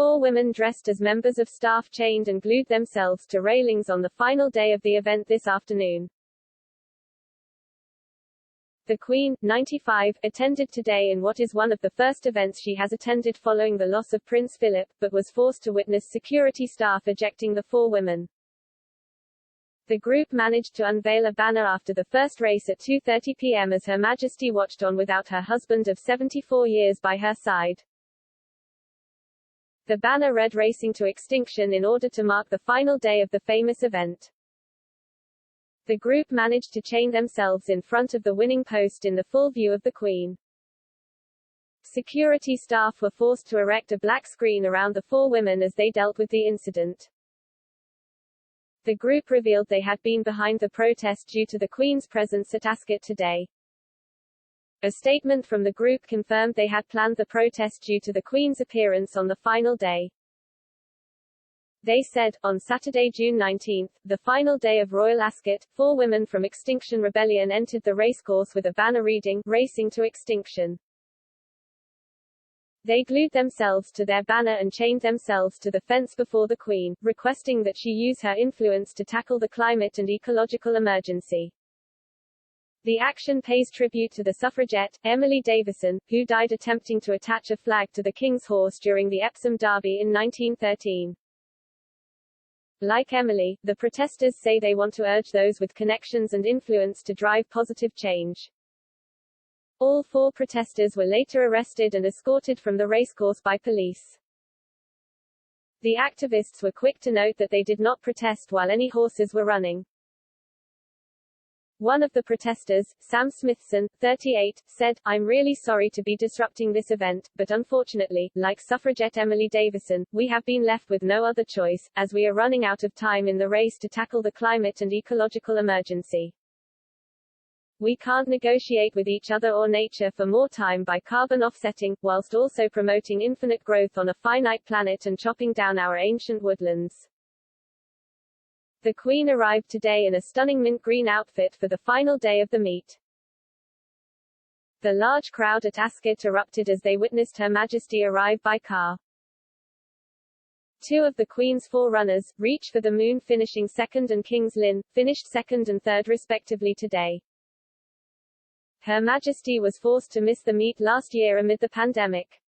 4 women dressed as members of staff chained and glued themselves to railings on the final day of the event this afternoon. The Queen, 95, attended today in what is one of the first events she has attended following the loss of Prince Philip, but was forced to witness security staff ejecting the 4 women. The group managed to unveil a banner after the first race at 2:30 p.m. as Her Majesty watched on without her husband of 74 years by her side. The banner read "Racing to Extinction" in order to mark the final day of the famous event. The group managed to chain themselves in front of the winning post in the full view of the Queen. Security staff were forced to erect a black screen around the 4 women as they dealt with the incident. The group revealed they had been behind the protest due to the Queen's presence at Ascot today. A statement from the group confirmed they had planned the protest due to the Queen's appearance on the final day. They said, on Saturday, June 19, the final day of Royal Ascot, 4 women from Extinction Rebellion entered the racecourse with a banner reading, "Racing to Extinction." They glued themselves to their banner and chained themselves to the fence before the Queen, requesting that she use her influence to tackle the climate and ecological emergency. The action pays tribute to the suffragette, Emily Davison, who died attempting to attach a flag to the King's horse during the Epsom Derby in 1913. Like Emily, the protesters say they want to urge those with connections and influence to drive positive change. All 4 protesters were later arrested and escorted from the racecourse by police. The activists were quick to note that they did not protest while any horses were running. One of the protesters, Sam Smithson, 38, said, "I'm really sorry to be disrupting this event, but unfortunately, like suffragette Emily Davison, we have been left with no other choice, as we are running out of time in the race to tackle the climate and ecological emergency. We can't negotiate with each other or nature for more time by carbon offsetting, whilst also promoting infinite growth on a finite planet and chopping down our ancient woodlands." The Queen arrived today in a stunning mint green outfit for the final day of the meet. The large crowd at Ascot erupted as they witnessed Her Majesty arrive by car. 2 of the Queen's 4 runners, Reach for the Moon finishing 2nd and King's Lynn, finished 2nd and 3rd respectively today. Her Majesty was forced to miss the meet last year amid the pandemic.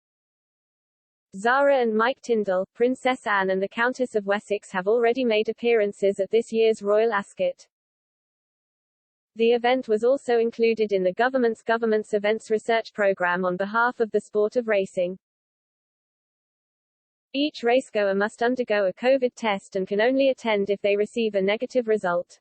Zara and Mike Tyndall, Princess Anne and the Countess of Wessex have already made appearances at this year's Royal Ascot. The event was also included in the government's events research program on behalf of the sport of racing. Each racegoer must undergo a COVID test and can only attend if they receive a negative result.